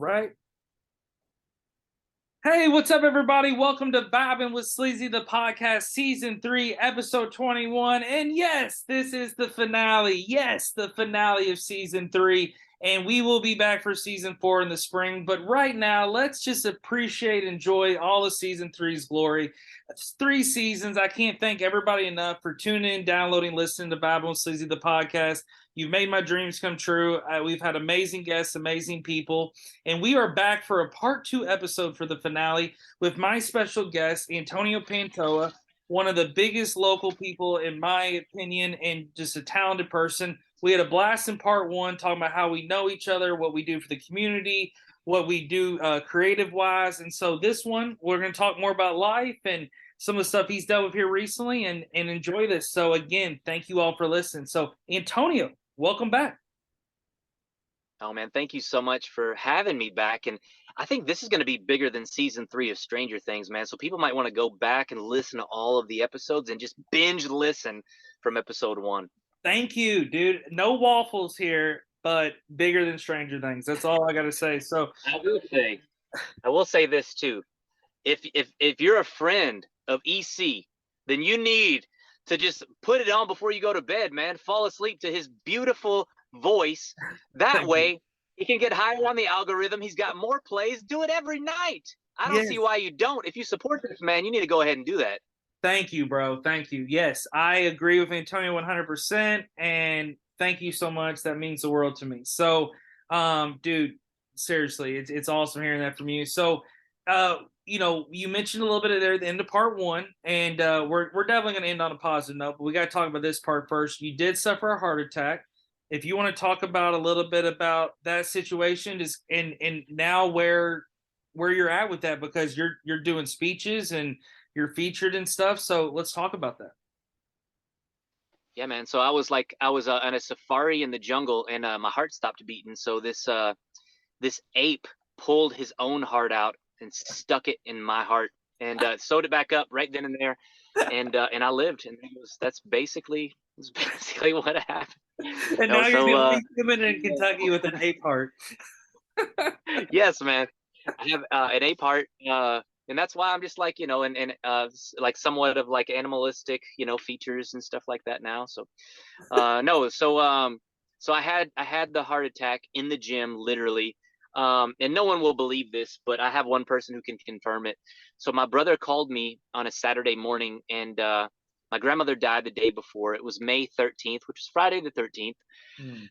Right. Hey, what's up, everybody? Welcome to Vibing with Sleezy, the podcast, season 3, episode 21. And yes, this is the finale. Yes, the finale of season 3. And we will be back for season 4 in the spring. But right now, let's just appreciate, enjoy all of season 3's glory. It's 3 seasons. I can't thank everybody enough for tuning in, downloading, listening to Vibing with Sleazy, the podcast. You've made my dreams come true. We've had amazing guests, amazing people. And we are back for a part 2 episode for the finale with my special guest, Antonio Pantoja, one of the biggest local people, in my opinion, and just a talented person. We had a blast in part 1 talking about how we know each other, what we do for the community, what we do creative-wise. And so this one, we're going to talk more about life and some of the stuff he's dealt with here recently and enjoy this. So again, thank you all for listening. So Antonio, welcome back. Oh man, thank you so much for having me back. And I think this is going to be bigger than season 3 of Stranger Things, man. So people might want to go back and listen to all of the episodes and just binge listen from episode 1. Thank you, dude. No waffles here, but bigger than Stranger Things. That's all I got to say. So I will say this too. If you're a friend of EC, then you need to just put it on before you go to bed, man. Fall asleep to his beautiful voice. That way he can get higher on the algorithm. He's got more plays. Do it every night. I don't see why you don't. If you support this man, you need to go ahead and do that. Thank you, bro. Thank you. Yes, I agree with Antonio 100%. And thank you so much. That means the world to me. So, dude, seriously, it's awesome hearing that from you. So, you mentioned a little bit of there at the end of part 1, and we're definitely going to end on a positive note, but we got to talk about this part first. You did suffer a heart attack. If you want to talk about a little bit about that situation, just and now where you're at with that, because you're doing speeches and you're featured and stuff. So let's talk about that. Yeah, man. So I was on a safari in the jungle, and my heart stopped beating. So this ape pulled his own heart out and stuck it in my heart, and sewed it back up right then and there, and I lived. And that's basically what happened. And now you're the only human in Kentucky with an ape heart. Yes, man. I have an ape heart, and that's why I'm just like, and like somewhat of like animalistic, features and stuff like that now. So no, so I had the heart attack in the gym, literally. And no one will believe this, but I have one person who can confirm it. So my brother called me on a Saturday morning, and my grandmother died the day before. It was May 13th, which was Friday the 13th.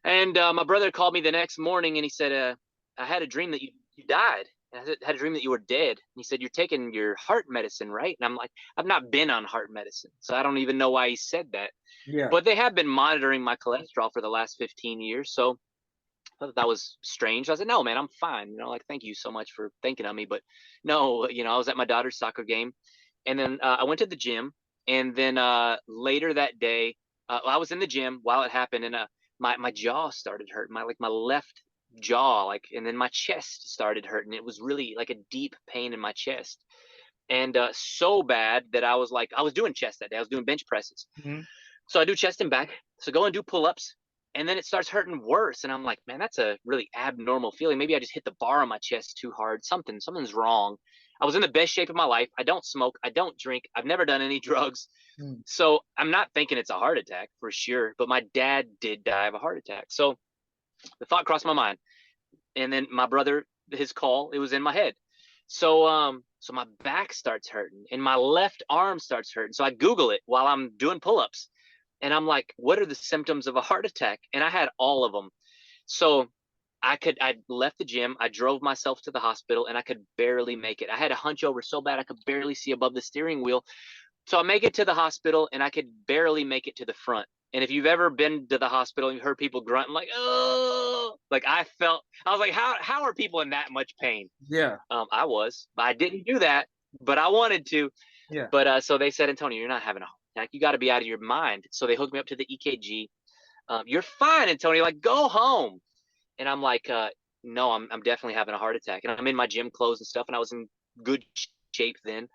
And my brother called me the next morning, and he said, I had a dream that you died. And I had a dream that you were dead. And he said, you're taking your heart medicine, right? And I'm like, I've not been on heart medicine, so I don't even know why he said that. Yeah. But they have been monitoring my cholesterol for the last 15 years. So I thought that was strange. I said, no, man, I'm fine. Like, thank you so much for thinking of me. But no, I was at my daughter's soccer game. And then I went to the gym. And then later that day, I was in the gym while it happened. And my jaw started hurting, my left jaw, and then my chest started hurting. It was really like a deep pain in my chest. And so bad that I was doing chest that day. I was doing bench presses. Mm-hmm. So I do chest and back. So go and do pull-ups. And then it starts hurting worse. And I'm like, man, that's a really abnormal feeling. Maybe I just hit the bar on my chest too hard. Something's wrong. I was in the best shape of my life. I don't smoke. I don't drink. I've never done any drugs. So I'm not thinking it's a heart attack for sure. But my dad did die of a heart attack. So the thought crossed my mind. And then my brother, his call, it was in my head. So my back starts hurting and my left arm starts hurting. So I Google it while I'm doing pull-ups. And I'm like, what are the symptoms of a heart attack? And I had all of them. So I left the gym. I drove myself to the hospital, and I could barely make it. I had to hunch over so bad I could barely see above the steering wheel. So I make it to the hospital, and I could barely make it to the front. And if you've ever been to the hospital and you heard people grunting like, oh, I was like, how are people in that much pain? Yeah. I was, but I didn't do that, but I wanted to. Yeah. But so they said, Antonio, you're not having a heart attack. You got to be out of your mind. So they hooked me up to the EKG. You're fine, Antonio. Go home. And I'm like, no, I'm definitely having a heart attack. And I'm in my gym clothes and stuff, and I was in good shape then.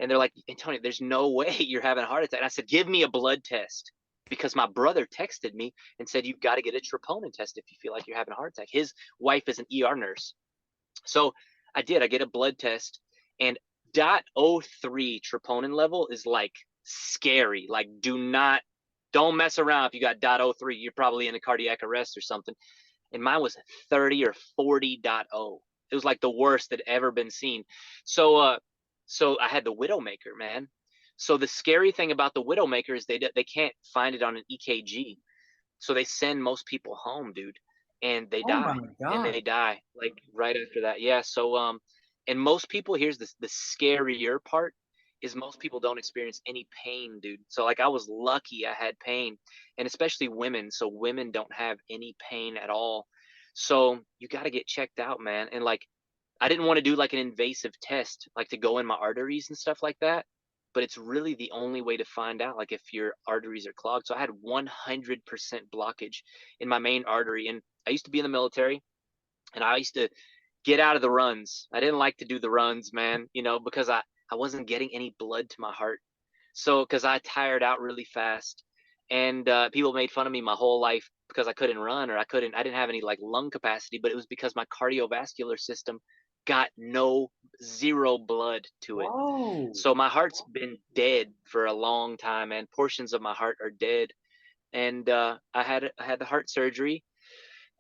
And they're like, Antonio, there's no way you're having a heart attack. And I said, give me a blood test, because my brother texted me and said, you've got to get a troponin test if you feel like you're having a heart attack. His wife is an ER nurse. So I did. I get a blood test, and .03 troponin level is like scary. Like, don't mess around. If you got .03, you're probably in a cardiac arrest or something. And mine was 30 or 40.0. It was like the worst that ever been seen. So I had the Widowmaker, man. So the scary thing about the Widowmaker is they can't find it on an EKG. So they send most people home, dude, and they Oh my die, and God. they die like right after that. Yeah. So and most people, here's the scarier part, is most people don't experience any pain, dude. So like I was lucky I had pain, and especially women. So women don't have any pain at all. So you got to get checked out, man. And like I didn't want to do like an invasive test, like to go in my arteries and stuff like that. But it's really the only way to find out, like if your arteries are clogged. So I had 100% blockage in my main artery. And I used to be in the military, and I used to get out of the runs. I didn't like to do the runs, man, because I wasn't getting any blood to my heart. So, because I tired out really fast. And people made fun of me my whole life because I couldn't run, or I didn't have any like lung capacity, but it was because my cardiovascular system got zero blood to it. Whoa. So my heart's been dead for a long time, and portions of my heart are dead. And I had the heart surgery,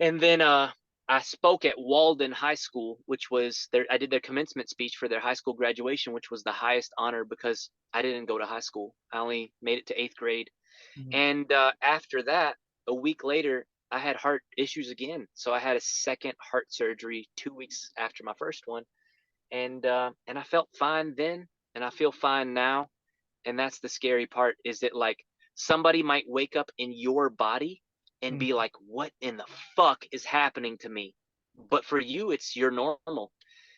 and then I spoke at Walden High School, which was there. I did their commencement speech for their high school graduation, which was the highest honor because I didn't go to high school. I only made it to 8th grade. Mhm. And after that, a week later, I had heart issues again. So I had a second heart surgery 2 weeks after my first one, and I felt fine then, and I feel fine now. And that's the scary part, is that like somebody might wake up in your body and be Mhm. like, what in the fuck is happening to me? But for you, it's your normal.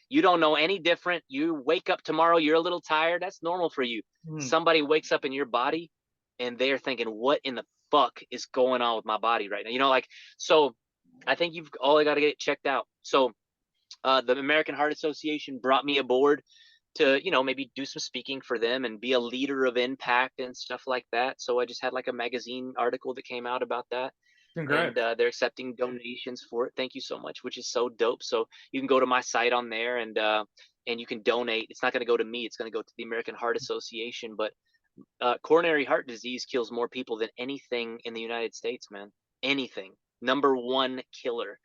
You don't know any different. You wake up tomorrow, you're a little tired. That's normal for you. Mhm. Somebody wakes up in your body and they're thinking, what in the fuck is going on with my body right now? Like, so I think you've all got to get checked out. So the American Heart Association brought me aboard to, maybe do some speaking for them and be a leader of impact and stuff like that. So I just had like a magazine article that came out about that, and Congrats. they're accepting donations for it. Thank you so much, which is so dope. So you can go to my site on there, and you can donate. It's not going to go to me. It's going to go to the American Heart Association. But coronary heart disease kills more people than anything in the United States, man. Anything. Number one killer.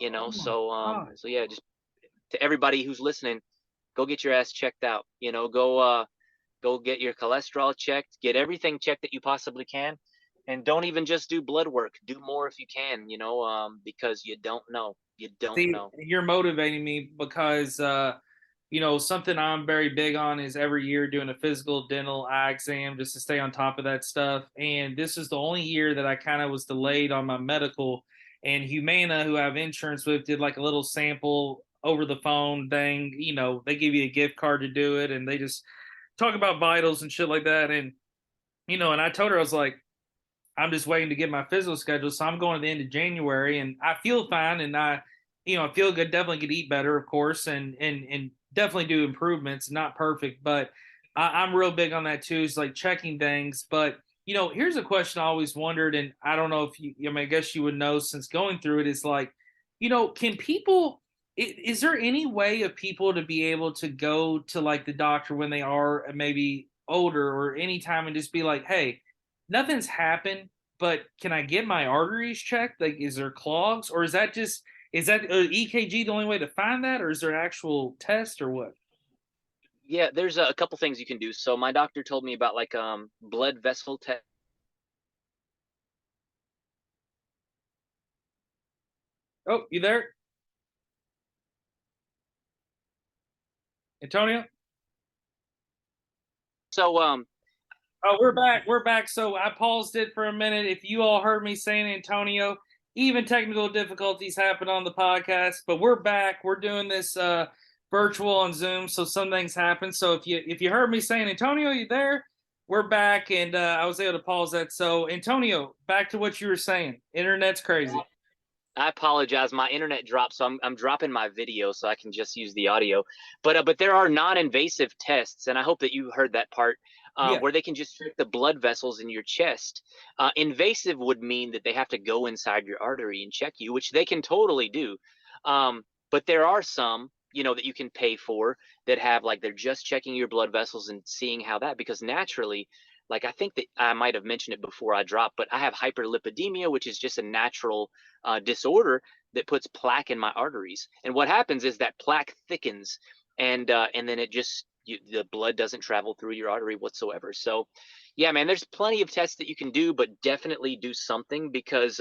Oh my God. So yeah, just to everybody who's listening, go get your ass checked out. Go get your cholesterol checked, get everything checked that you possibly can, and don't even just do blood work. Do more if you can, because you don't know. You don't See, know. you're motivating me because something I'm very big on is every year doing a physical dental eye exam just to stay on top of that stuff. And this is the only year that I kind of was delayed on my medical. And Humana, who I have insurance with, did like a little sample over the phone thing. They give you a gift card to do it, and they just talk about vitals and shit like that. And I told her, I was like, I'm just waiting to get my physical schedule. So I'm going to the end of January, and I feel fine, and I feel good. Definitely could eat better, of course, and definitely do improvements. Not perfect, but I'm real big on that too. Is like checking things. But here's a question I always wondered, and I don't know if I guess you would know since going through it. Is like, can people? Is there any way of people to be able to go to like the doctor when they are maybe older or anytime and just be like, hey, nothing's happened, but can I get my arteries checked? Like, is there clogs, or is that EKG the only way to find that, or is there an actual test, or what? Yeah, there's a couple things you can do. So my doctor told me about like blood vessel test. Oh, you there, Antonio? So Oh, we're back. We're back. So I paused it for a minute. If you all heard me saying Antonio, even technical difficulties happen on the podcast, but we're back. We're doing this virtual on Zoom, so some things happen. So if you heard me saying Antonio, you there? We're back, and I was able to pause that. So Antonio, back to what you were saying. Internet's crazy. I apologize. My internet dropped, so I'm dropping my video so I can just use the audio. But there are non-invasive tests, and I hope that you heard that part, Yeah. where they can just check the blood vessels in your chest. Invasive would mean that they have to go inside your artery and check you, which they can totally do. Um, But there are some, that you can pay for that have like they're just checking your blood vessels and seeing how that, because naturally, like I think that I might have mentioned it before I dropped, but I have hyperlipidemia, which is just a natural disorder that puts plaque in my arteries. And what happens is that plaque thickens, and then it just the blood doesn't travel through your artery whatsoever. So, yeah, man, there's plenty of tests that you can do, but definitely do something, because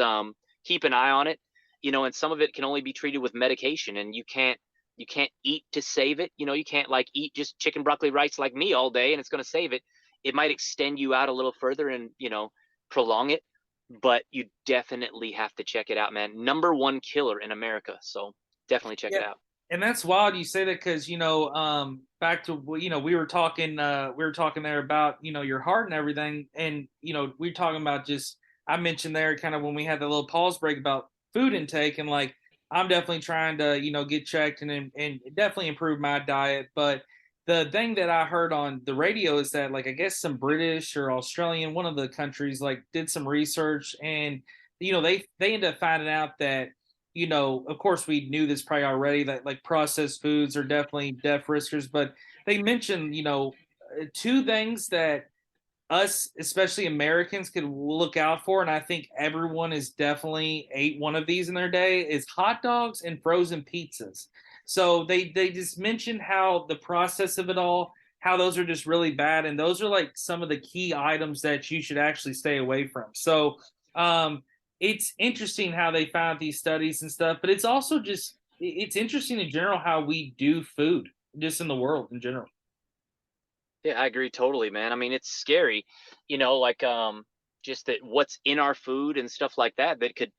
keep an eye on it, and some of it can only be treated with medication, and you can't eat to save it. You can't like eat just chicken, broccoli, rice like me all day and it's going to save it. It might extend you out a little further and, prolong it, but you definitely have to check it out, man. Number one killer in America. So definitely check it Yeah. out. And that's wild you say that because back to we were talking there about your heart and everything, and we were talking about just I mentioned there kind of when we had the little pause break about food intake, and like I'm definitely trying to get checked and definitely improve my diet. But the thing that I heard on the radio is that like I guess some British or Australian, one of the countries, like did some research, and they ended up finding out that of course, we knew this probably already that like processed foods are definitely death riskers, but they mentioned, two things that us, especially Americans, could look out for. And I think everyone has definitely ate one of these in their day is hot dogs and frozen pizzas. So they just mentioned how the process of it all, how those are just really bad. And those are like some of the key items that you should actually stay away from. So um, it's interesting how they found these studies and stuff, but it's also just it's interesting in general how we do food just in the world in general. Yeah, I agree totally, man. I mean, it's scary, like just that what's in our food and stuff like that that could,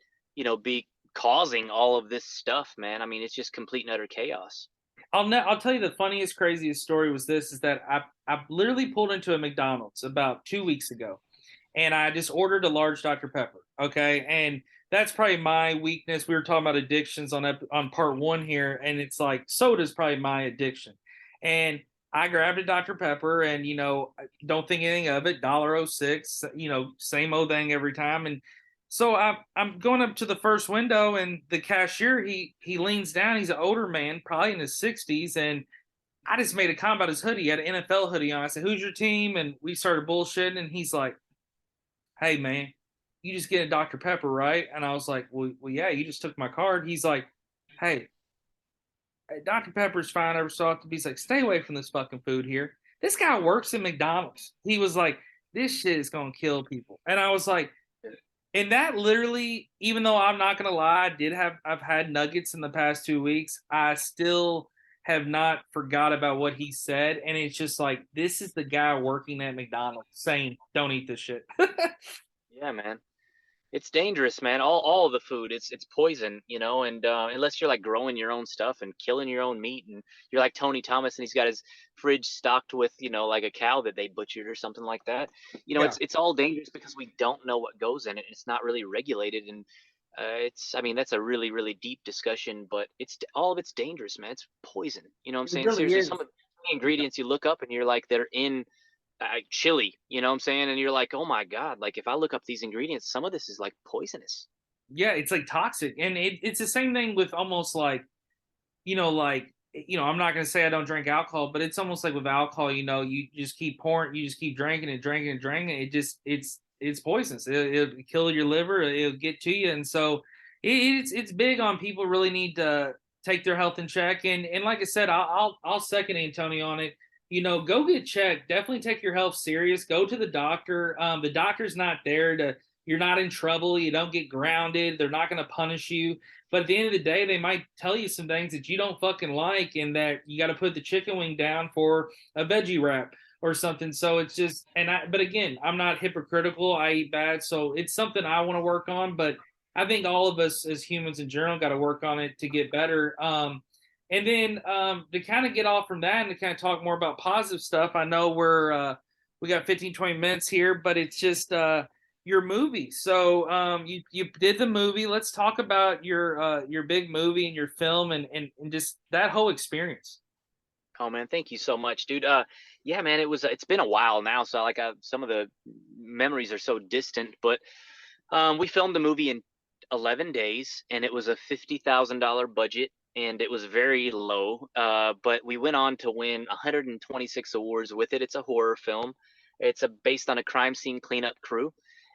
be causing all of this stuff, man. I mean, it's just complete and utter chaos. I'll tell you the funniest, craziest story was this: is that I literally pulled into a McDonald's about 2 weeks ago, and I just ordered a large Dr Pepper. Okay, and that's probably my weakness. We were talking about addictions on part one here, and it's like soda's probably my addiction, and I grabbed a Dr Pepper, and don't think anything of it. $1.06, same old thing every time, and so I'm going up to the first window, and the cashier he leans down. He's an older man, probably in his 60s, and I just made a comment about his hoodie. He had an NFL hoodie on. I said, "Who's your team?" And we started bullshitting, and he's like, "Hey man, you just get a Dr Pepper, right?" And I was like, "Well, yeah, you just took my card." He's like, "Hey, Dr Pepper's fine every so often." He's like, "Stay away from this fucking food here." This guy works at McDonald's. He was like, "This shit is gonna kill people," and I was like, and that literally, even though I'm not gonna lie, I've had nuggets in the past 2 weeks. I still have not forgot about what he said, and it's just like this is the guy working at McDonald's saying, "Don't eat this shit." Yeah, man. It's dangerous, man. All of the food, it's poison, and unless you're like growing your own stuff and killing your own meat, and you're like Tony Thomas and he's got his fridge stocked with, like a cow that they butchered or something like that. Yeah, It's all dangerous because we don't know what goes in it. It's not really regulated, and I mean, that's a really really deep discussion, but it's all of it's dangerous, man. It's poison. You know what I'm it saying? really Seriously, some is. of the ingredients you look up and you're like, they're in chili, you know what I'm saying? And you're like, oh my God, like if I look up these ingredients, some of this is like poisonous. Yeah, it's like toxic, and it's the same thing with almost like I'm not gonna say I don't drink alcohol, but it's almost like with alcohol, you just keep pouring, you just keep drinking and drinking and drinking. It's poisonous. It'll kill your liver. It'll get to you, and so it's big on people really need to take their health in check. And like I said, I'll second Antonio on it. Go get checked. Definitely take your health serious. Go to the doctor. The doctor's not there to. You're not in trouble. You don't get grounded. They're not going to punish you. But at the end of the day, they might tell you some things that you don't fucking like, and that you got to put the chicken wing down for a veggie wrap or something. So it's just, but again, I'm not hypocritical. I eat bad. So it's something I want to work on. But I think all of us as humans in general got to work on it to get better. And then to kind of get off from that and to kind of talk more about positive stuff, I know we got 15, 20 minutes here, but it's just, your movie. So you did the movie. Let's talk about your big movie and your film and just that whole experience. Oh man, thank you so much, dude. Yeah, man, it's been a while now, so like some of the memories are so distant, but we filmed the movie in 11 days, and it was a $50,000 budget. and it was very low. But we went on to win 126 awards with it. It's a horror film. It's based on a crime scene cleanup crew.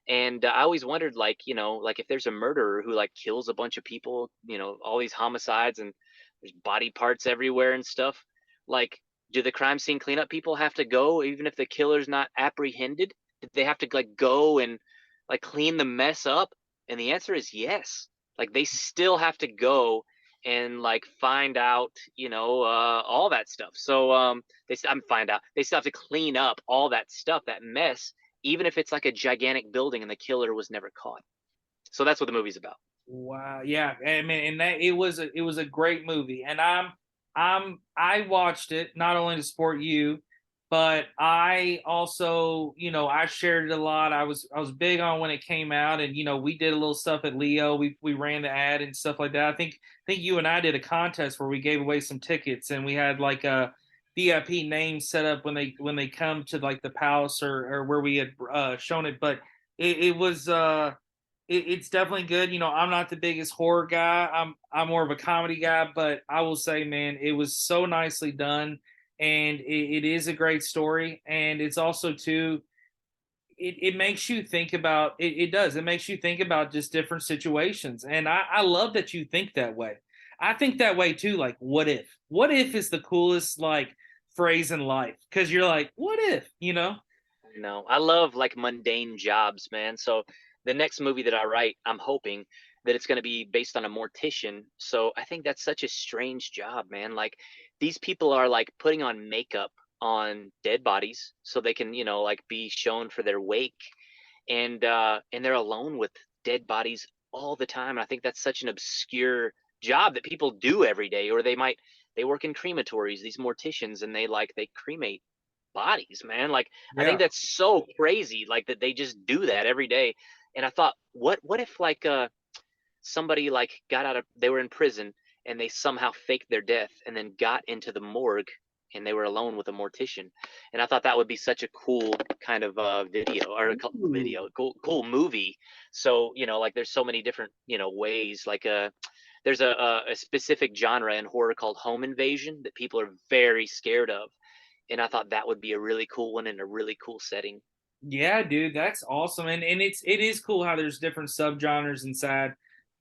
And I always wondered, like, like if there's a murderer who like kills a bunch of people, all these homicides and there's body parts everywhere and stuff. Like, do the crime scene cleanup people have to go even if the killer's not apprehended? Did they have to like go and like clean the mess up? And the answer is yes. Like they still have to go and like find out, all that stuff. So I'm find out they still have to clean up all that stuff, that mess, even if it's like a gigantic building and the killer was never caught. So that's what the movie's about. Wow. Yeah. I mean, and that it was a great movie. And I watched it not only to support you, but I also, I shared it a lot. I was big on when it came out, and we did a little stuff at Leo. We ran the ad and stuff like that. I think you and I did a contest where we gave away some tickets, and we had like a VIP name set up when they come to like the palace or where we had shown it. But it was it's definitely good. I'm not the biggest horror guy. I'm more of a comedy guy, but I will say, man, it was so nicely done, and it is a great story, and it's also too. It makes you think about it. It does. It makes you think about just different situations, and I love that you think that way. I think that way too. Like, what if? What if is the coolest like phrase in life because you're like, what if? No, I love like mundane jobs, man. So the next movie that I write, I'm hoping that it's going to be based on a mortician. So I think that's such a strange job, man. Like these people are like putting on makeup on dead bodies so they can, like be shown for their wake, and they're alone with dead bodies all the time. And I think that's such an obscure job that people do every day. Or they work in crematories, these morticians, and they cremate bodies, man. Like I think Yeah. that's so crazy, like that they just do that every day. And I thought, what if like somebody like got out of they were in prison and they somehow faked their death and then got into the morgue and they were alone with a mortician. And I thought that would be such a cool kind of video or Ooh. cool movie. So like there's so many different ways. Like there's a specific genre in horror called home invasion that people are very scared of, and I thought that would be a really cool one in a really cool setting. Yeah, dude, that's awesome. And it is cool how there's different subgenres inside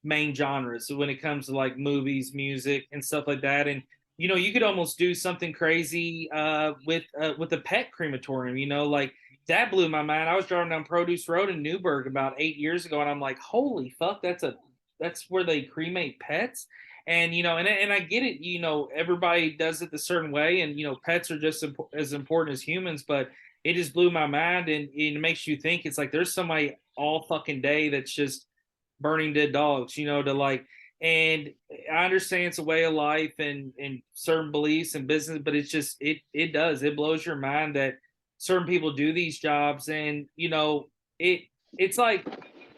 main genres. So when it comes to like movies, music, and stuff like that. And you could almost do something crazy with a pet crematorium, like that blew my mind. I was driving down Produce Road in Newburgh about 8 years ago, and I'm like, holy fuck, that's where they cremate pets. And and I get it, everybody does it a certain way, and pets are just as important as humans, but it just blew my mind, and it makes you think. It's like there's somebody all fucking day that's just burning dead dogs, to like. And I understand it's a way of life and certain beliefs and business, but it's just it blows your mind that certain people do these jobs, and it it's like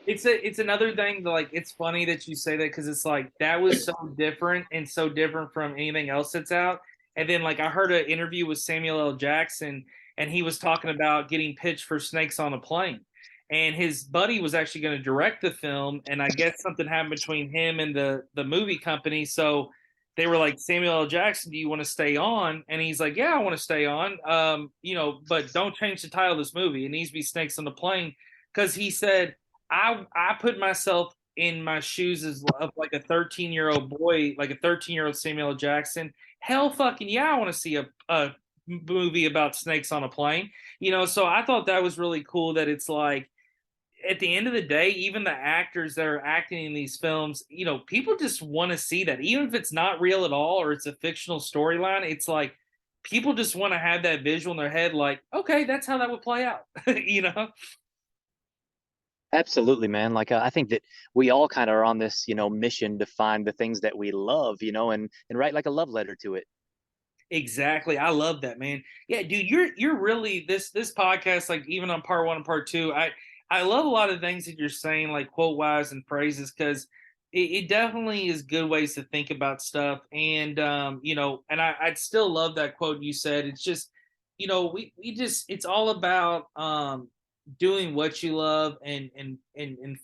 it's another thing that, like, it's funny that you say that because it's like that was so different and so different from anything else that's out. And then like I heard an interview with Samuel L. Jackson, and he was talking about getting pitched for Snakes on a Plane. And his buddy was actually going to direct the film, and I guess something happened between him and the movie company. So they were like, Samuel L. Jackson, do you want to stay on? And he's like, yeah, I want to stay on. But don't change the title of this movie. It needs to be Snakes on the Plane, because he said, I put myself in my shoes as of like a 13-year-old boy, like a 13-year-old Samuel L. Jackson. Hell fucking yeah, I want to see a movie about snakes on a plane. So I thought that was really cool that it's like at the end of the day, even the actors that are acting in these films, people just want to see that. Even if it's not real at all or it's a fictional storyline, it's like people just want to have that visual in their head, like, okay, that's how that would play out. you know? Absolutely, man. Like I think that we all kind of are on this, mission to find the things that we love, and write like a love letter to it. Exactly. I love that, man. Yeah, dude, you're really this podcast, like even on part one and part two, I love a lot of things that you're saying, like quote wise and phrases, because it definitely is good ways to think about stuff. And and I'd still love that quote you said. It's just, we just it's all about doing what you love and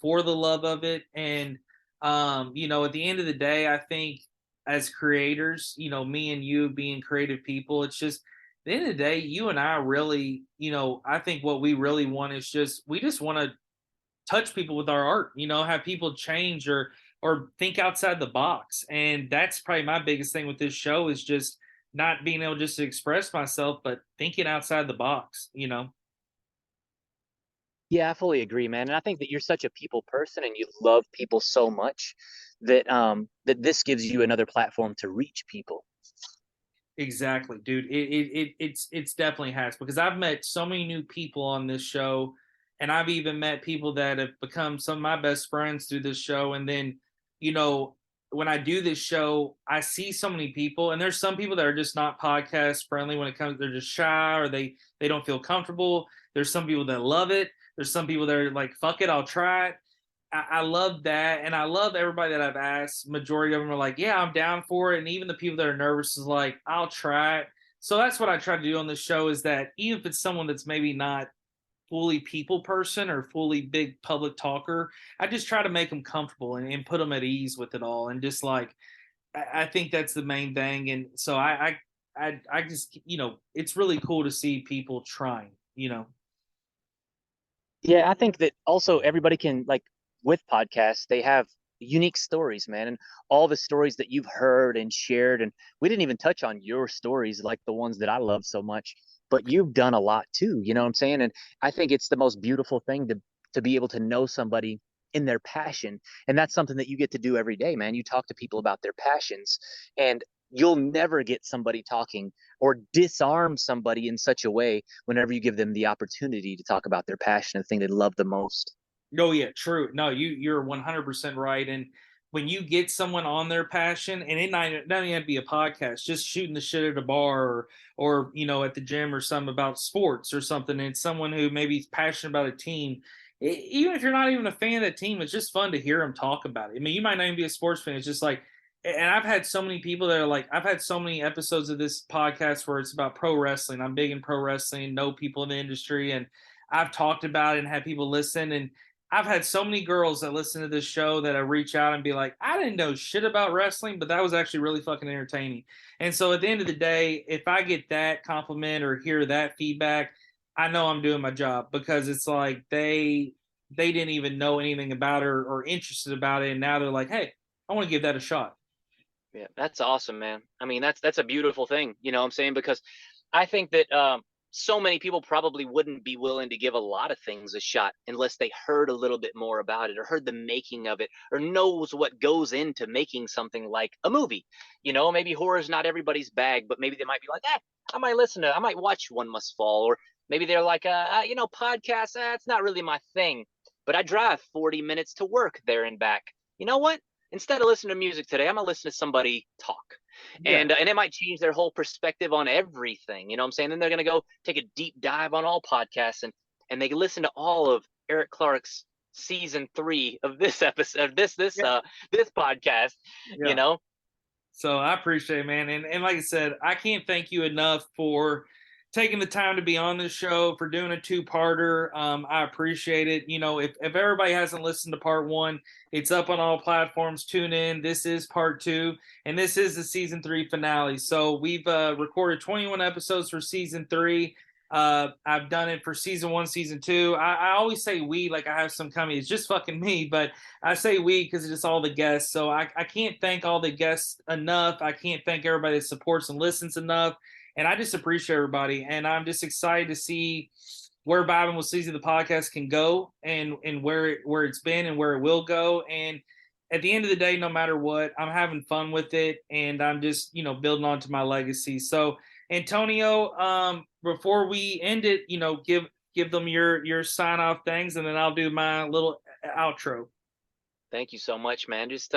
for the love of it. And at the end of the day, I think as creators, me and you being creative people, it's just at the end of the day, you and I really, I think what we really want is we just want to touch people with our art, have people change or think outside the box. And that's probably my biggest thing with this show is just not being able just to express myself, but thinking outside the box. Yeah, I fully agree, man. And I think that you're such a people person and you love people so much that that this gives you another platform to reach people. Exactly, dude. It's definitely has because I've met so many new people on this show, and I've even met people that have become some of my best friends through this show. And then, you know, when I do this show, I see so many people, and there's some people that are just not podcast friendly when it comes. They're just shy or they don't feel comfortable. There's some people that love it. There's some people that are like, "Fuck it, I'll try it." I love that, and I love everybody that I've asked. Majority of them are like, "Yeah, I'm down for it," and even the people that are nervous is like, "I'll try it." So that's what I try to do on this show is that even if it's someone that's maybe not fully people person or fully big public talker, I just try to make them comfortable and put them at ease with it all, and just like I think that's the main thing. And so I just it's really cool to see people trying. Yeah, I think that also everybody can like with podcasts, they have unique stories, man, and all the stories that you've heard and shared. And we didn't even touch on your stories, like the ones that I love so much, but you've done a lot too. You know what I'm saying? And I think it's the most beautiful thing to be able to know somebody in their passion, and that's something that you get to do every day, man. You talk to people about their passions, and you'll never get somebody talking or disarm somebody in such a way whenever you give them the opportunity to talk about their passion, the thing they love the most. Oh yeah, true. No, you're 100% right. And when you get someone on their passion, and it not even have to be a podcast, just shooting the shit at a bar or at the gym or something about sports or something, and it's someone who maybe is passionate about a team. Even if you're not even a fan of that team, it's just fun to hear them talk about it. I mean, you might not even be a sports fan. It's just like, and I've had so many people that are like, I've had so many episodes of this podcast where it's about pro wrestling. I'm big in pro wrestling, know people in the industry, and I've talked about it and had people listen. And I've had so many girls that listen to this show that I reach out and be like, I didn't know shit about wrestling, but that was actually really fucking entertaining. And so at the end of the day, if I get that compliment or hear that feedback, I know I'm doing my job because it's like they didn't even know anything about it or interested about it, and now they're like, hey, I want to give that a shot. Yeah, that's awesome, man. I mean, that's a beautiful thing, you know what I'm saying? Because I think that so many people probably wouldn't be willing to give a lot of things a shot unless they heard a little bit more about it or heard the making of it or knows what goes into making something like a movie. You know, maybe horror is not everybody's bag, but maybe they might be like, I might listen to it. I might watch One Must Fall. Or maybe they're like, podcasts, it's not really my thing. But I drive 40 minutes to work there and back. You know what? Instead of listening to music today, I'm gonna listen to somebody talk, Yeah. and it might change their whole perspective on everything. You know what I'm saying? Then they're gonna go take a deep dive on all podcasts, and they can listen to all of Eric Clark's season 3 of this episode, Yeah. this podcast. You Yeah. know, So I appreciate it, man. And like I said, I can't thank you enough for taking the time to be on this show, for doing a two-parter. I appreciate it. If everybody hasn't listened to part one, it's up on all platforms. Tune in. This is part two, and this is the season 3 finale. So we've recorded 21 episodes for season 3. I've done it for season 1, season 2. I always say we like I have some coming. It's just fucking me, but I say we because it's all the guests. So I can't thank all the guests enough. I can't thank everybody that supports and listens enough. And I just appreciate everybody. And I'm just excited to see where Vibing with Sleazy the podcast can go and where it's been and where it will go. And at the end of the day, no matter what, I'm having fun with it and I'm just, building on to my legacy. So Antonio, before we end it, give them your sign off things and then I'll do my little outro. thank you so much, man. Just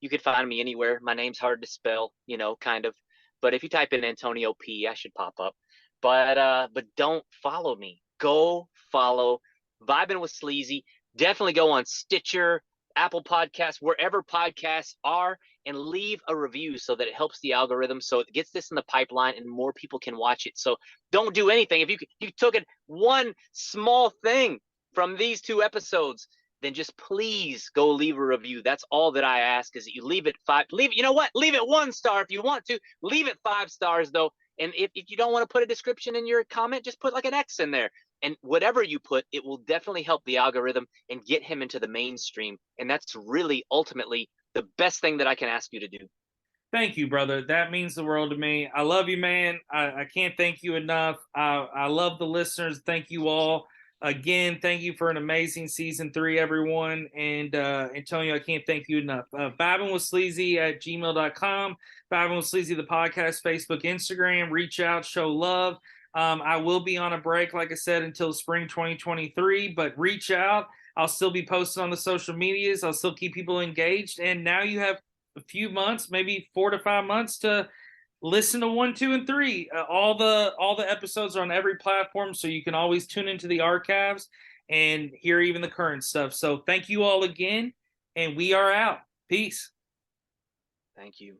you could find me anywhere. My name's hard to spell, kind of, but if you type in Antonio P, I should pop up. But don't follow me. Go follow Vibing with Sleazy. Definitely go on Stitcher, Apple Podcasts, wherever podcasts are, and leave a review so that it helps the algorithm, so it gets this in the pipeline and more people can watch it. So don't do anything. If you took it one small thing from these 2 episodes, then just please go leave a review. That's all that I ask, is that you leave it 5. You know what? Leave it 1 star if you want to. Leave it 5 stars though. And if you don't want to put a description in your comment, just put like an X in there. And whatever you put, it will definitely help the algorithm and get him into the mainstream. And that's really ultimately the best thing that I can ask you to do. Thank you, brother. That means the world to me. I love you, man. I can't thank you enough. I love the listeners. Thank you all. Again, thank you for an amazing season 3, everyone. And Antonio, I can't thank you enough. Vibing with Sleazy at gmail.com. Vibing with Sleazy, the podcast, Facebook, Instagram. Reach out, show love. I will be on a break, like I said, until spring 2023, but reach out. I'll still be posting on the social medias. I'll still keep people engaged. And now you have a few months, maybe 4 to 5 months, to listen to 1, 2, and 3. All the episodes are on every platform, so you can always tune into the archives and hear even the current stuff. So thank you all again, and we are out. Peace. Thank you.